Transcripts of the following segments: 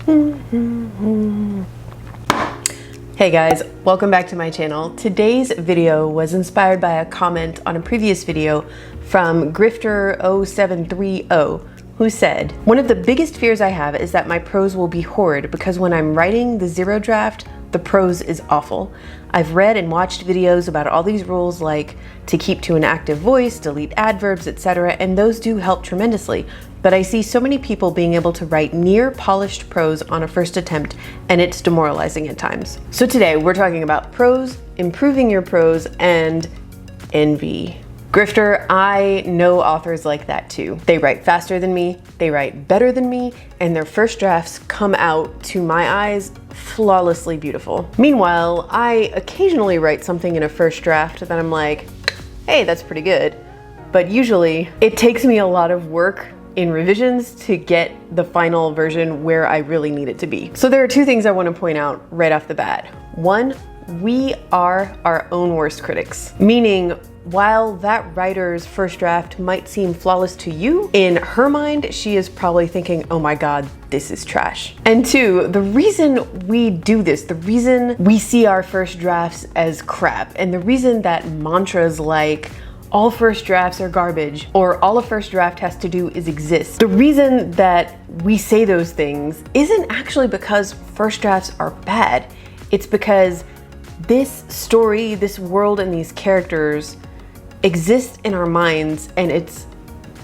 Hey guys, welcome back to my channel. Today's video was inspired by a comment on a previous video from Grifter0730, who said, "One of the biggest fears I have is that my prose will be horrid because when I'm writing the zero draft, the prose is awful. I've read and watched videos about all these rules like to keep to an active voice, delete adverbs, etc., and those do help tremendously. But I see so many people being able to write near polished prose on a first attempt, and it's demoralizing at times." So today we're talking about prose, improving your prose, and envy. Grifter, I know authors like that too. They write faster than me, they write better than me, and their first drafts come out, to my eyes, flawlessly beautiful. Meanwhile, I occasionally write something in a first draft that I'm like, hey, that's pretty good. But usually it takes me a lot of work in revisions to get the final version where I really need it to be. So there are two things I want to point out right off the bat. One, we are our own worst critics, meaning while that writer's first draft might seem flawless to you, in her mind, she is probably thinking, oh my God, this is trash. And two, the reason we do this, the reason we see our first drafts as crap, and the reason that mantras like, all first drafts are garbage, or all a first draft has to do is exist. The reason that we say those things isn't actually because first drafts are bad. It's because this story, this world, and these characters exist in our minds, and it's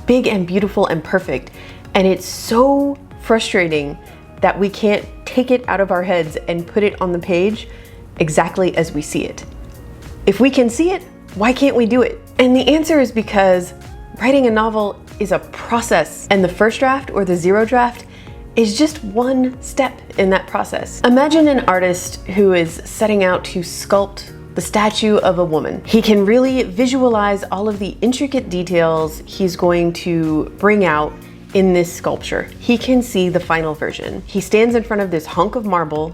big and beautiful and perfect. And it's so frustrating that we can't take it out of our heads and put it on the page exactly as we see it. If we can see it, why can't we do it? And the answer is because writing a novel is a process, and the first draft or the zero draft is just one step in that process. Imagine an artist who is setting out to sculpt the statue of a woman. He can really visualize all of the intricate details he's going to bring out in this sculpture. He can see the final version. He stands in front of this hunk of marble,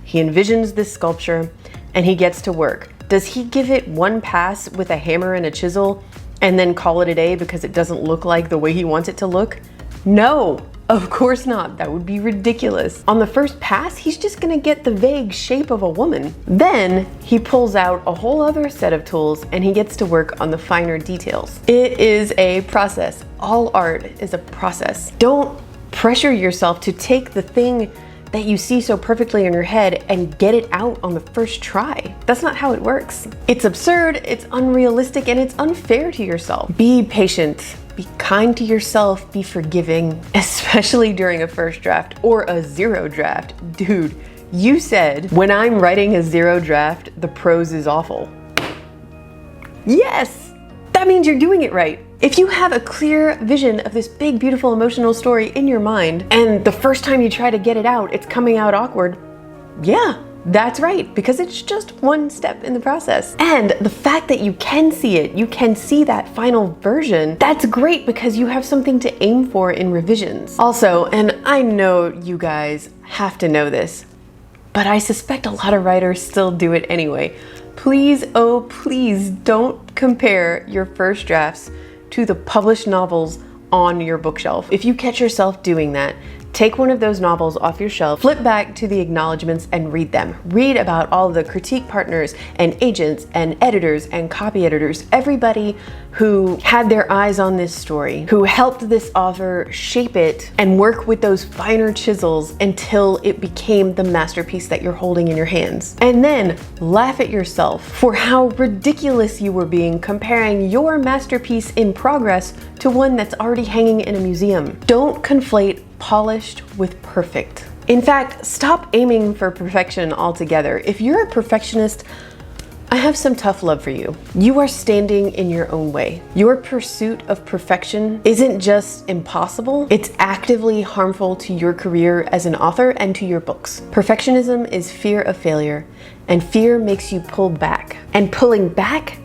he envisions this sculpture, and he gets to work. Does he give it one pass with a hammer and a chisel and then call it a day because it doesn't look like the way he wants it to look? No, of course not. That would be ridiculous. On the first pass, he's just gonna get the vague shape of a woman. Then he pulls out a whole other set of tools and he gets to work on the finer details. It is a process. All art is a process. Don't pressure yourself to take the thing that you see so perfectly in your head and get it out on the first try. That's not how it works. It's absurd, it's unrealistic, and it's unfair to yourself. Be patient, be kind to yourself, be forgiving, especially during a first draft or a zero draft. Dude, you said, when I'm writing a zero draft, the prose is awful. Yes, that means you're doing it right. If you have a clear vision of this big, beautiful, emotional story in your mind, and the first time you try to get it out, it's coming out awkward, yeah, that's right, because it's just one step in the process. And the fact that you can see it, you can see that final version, that's great because you have something to aim for in revisions. Also, and I know you guys have to know this, but I suspect a lot of writers still do it anyway. Please, oh please, don't compare your first drafts to the published novels on your bookshelf. If you catch yourself doing that, take one of those novels off your shelf, flip back to the acknowledgements and read them. Read about all the critique partners and agents and editors and copy editors, everybody who had their eyes on this story, who helped this author shape it and work with those finer chisels until it became the masterpiece that you're holding in your hands. And then laugh at yourself for how ridiculous you were being comparing your masterpiece in progress to one that's already hanging in a museum. Don't conflate polished with perfect. In fact, stop aiming for perfection altogether. If you're a perfectionist, I have some tough love for you. You are standing in your own way. Your pursuit of perfection isn't just impossible, it's actively harmful to your career as an author and to your books. Perfectionism is fear of failure, and fear makes you pull back. And pulling back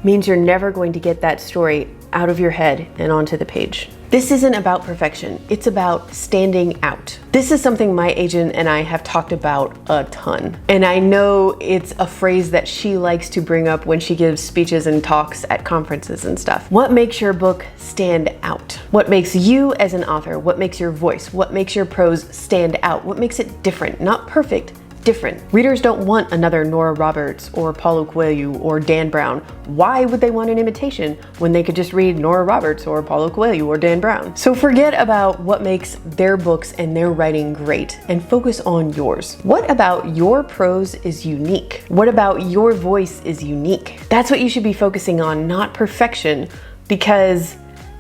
means you're never going to get that story out of your head and onto the page. This isn't about perfection, it's about standing out. This is something my agent and I have talked about a ton. And I know it's a phrase that she likes to bring up when she gives speeches and talks at conferences and stuff. What makes your book stand out? What makes you as an author? What makes your voice? What makes your prose stand out? What makes it different? Not perfect, different. Readers don't want another Nora Roberts or Paulo Coelho or Dan Brown. Why would they want an imitation when they could just read Nora Roberts or Paulo Coelho or Dan Brown? So forget about what makes their books and their writing great and focus on yours. What about your prose is unique? What about your voice is unique? That's what you should be focusing on, not perfection, because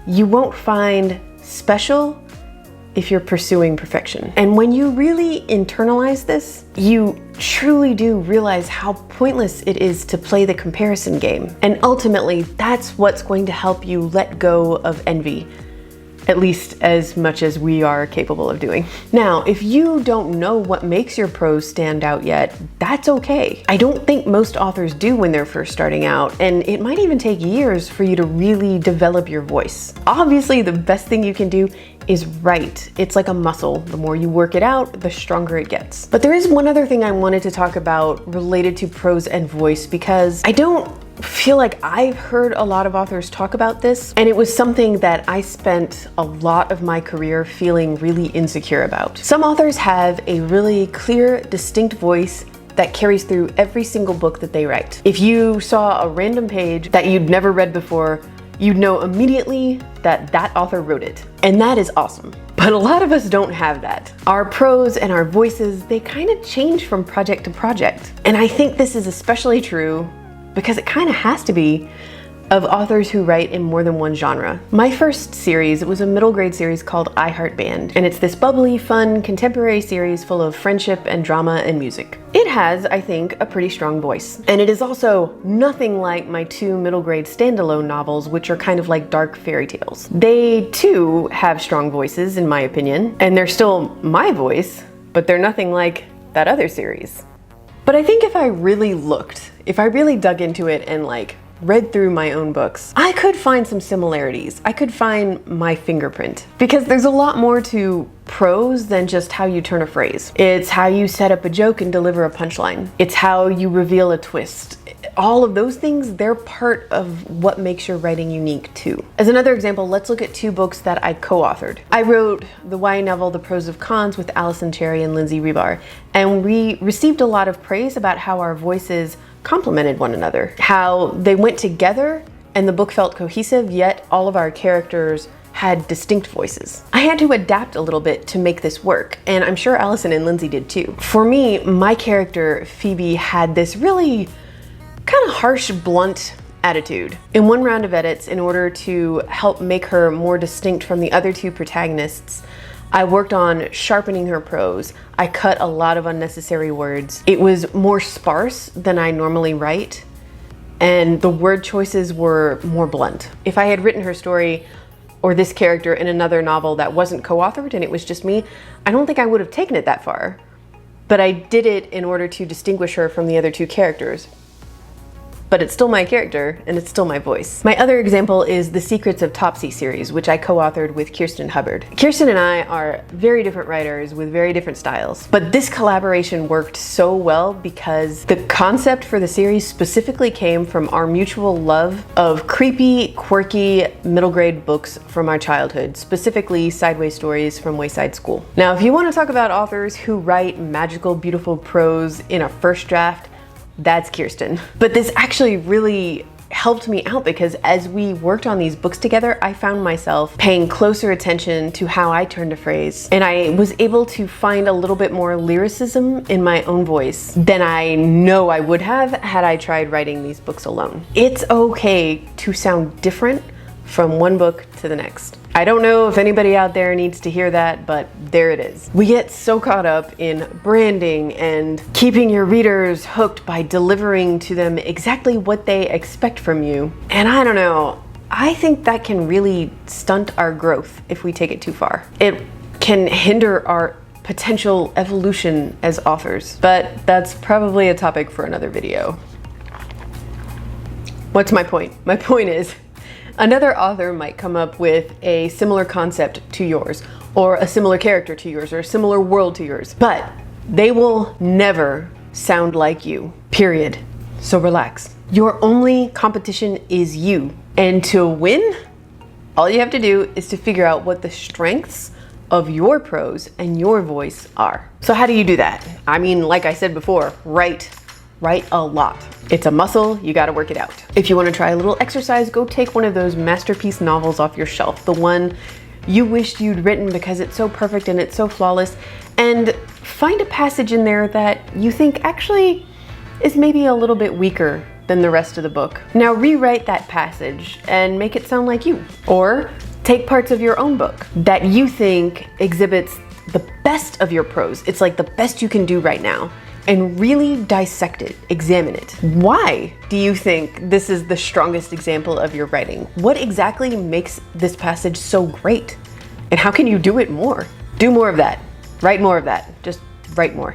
you won't find special if you're pursuing perfection. And when you really internalize this, you truly do realize how pointless it is to play the comparison game. And ultimately, that's what's going to help you let go of envy, at least as much as we are capable of doing. Now, if you don't know what makes your prose stand out yet, that's okay. I don't think most authors do when they're first starting out, and it might even take years for you to really develop your voice. Obviously, the best thing you can do is write. It's like a muscle. The more you work it out, the stronger it gets. But there is one other thing I wanted to talk about related to prose and voice, because I don't feel like I've heard a lot of authors talk about this, and it was something that I spent a lot of my career feeling really insecure about. Some authors have a really clear, distinct voice that carries through every single book that they write. If you saw a random page that you'd never read before, you'd know immediately that that author wrote it. And that is awesome. But a lot of us don't have that. Our prose and our voices, they kind of change from project to project. And I think this is especially true because it kind of has to be of authors who write in more than one genre. My first series, it was a middle grade series called I Heart Band, and it's this bubbly, fun, contemporary series full of friendship and drama and music. It has, I think, a pretty strong voice. And it is also nothing like my two middle grade standalone novels, which are kind of like dark fairy tales. They too have strong voices, in my opinion, and they're still my voice, but they're nothing like that other series. But I think if I really looked, if I really dug into it and read through my own books, I could find some similarities. I could find my fingerprint, because there's a lot more to prose than just how you turn a phrase. It's how you set up a joke and deliver a punchline. It's how you reveal a twist. All of those things, they're part of what makes your writing unique too. As another example, let's look at two books that I co-authored. I wrote the YA novel The Prose of Cons with Allison Cherry and Lindsay Rebar, and we received a lot of praise about how our voices complemented one another, how they went together and the book felt cohesive, yet all of our characters had distinct voices. I had to adapt a little bit to make this work, and I'm sure Allison and Lindsay did too. For me, my character, Phoebe, had this really kind of harsh, blunt attitude. In one round of edits, in order to help make her more distinct from the other two protagonists, I worked on sharpening her prose. I cut a lot of unnecessary words. It was more sparse than I normally write, and the word choices were more blunt. If I had written her story or this character in another novel that wasn't co-authored and it was just me, I don't think I would have taken it that far. But I did it in order to distinguish her from the other two characters. But it's still my character, and it's still my voice. My other example is the Secrets of Topsy series, which I co-authored with Kirsten Hubbard. Kirsten and I are very different writers with very different styles, but this collaboration worked so well because the concept for the series specifically came from our mutual love of creepy, quirky, middle grade books from our childhood, specifically Sideways stories from Wayside School. Now, if you want to talk about authors who write magical, beautiful prose in a first draft, that's Kirsten. But this actually really helped me out because as we worked on these books together, I found myself paying closer attention to how I turned a phrase, and I was able to find a little bit more lyricism in my own voice than I know I would have had I tried writing these books alone. It's okay to sound different from one book to the next. I don't know if anybody out there needs to hear that, but there it is. We get so caught up in branding and keeping your readers hooked by delivering to them exactly what they expect from you. And I don't know, I think that can really stunt our growth if we take it too far. It can hinder our potential evolution as authors, but that's probably a topic for another video. What's my point? My point is, Another author might come up with a similar concept to yours, or a similar character to yours, or a similar world to yours, but they will never sound like you, period. So relax. Your only competition is you. And to win, all you have to do is to figure out what the strengths of your prose and your voice are. So how do you do that? I mean, like I said before, write a lot. It's a muscle, you gotta work it out. If you wanna try a little exercise, go take one of those masterpiece novels off your shelf, the one you wished you'd written because it's so perfect and it's so flawless, and find a passage in there that you think actually is maybe a little bit weaker than the rest of the book. Now rewrite that passage and make it sound like you. Or take parts of your own book that you think exhibits the best of your prose. It's like the best you can do right now, and really dissect it, examine it. Why do you think this is the strongest example of your writing? What exactly makes this passage so great? And how can you do it more? Do more of that. Write more of that. Just write more.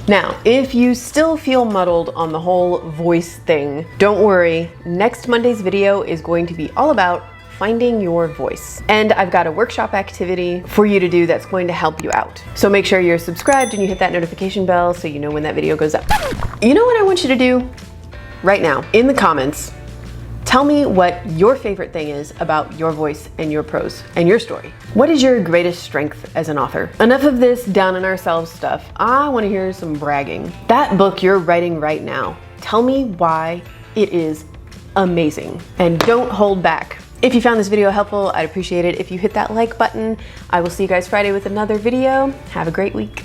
Now, if you still feel muddled on the whole voice thing, don't worry. Next Monday's video is going to be all about finding your voice. And I've got a workshop activity for you to do that's going to help you out. So make sure you're subscribed and you hit that notification bell so you know when that video goes up. You know what I want you to do right now? In the comments, tell me what your favorite thing is about your voice and your prose and your story. What is your greatest strength as an author? Enough of this down on ourselves stuff. I want to hear some bragging. That book you're writing right now, tell me why it is amazing. And don't hold back. If you found this video helpful, I'd appreciate it if you hit that like button. I will see you guys Friday with another video. Have a great week.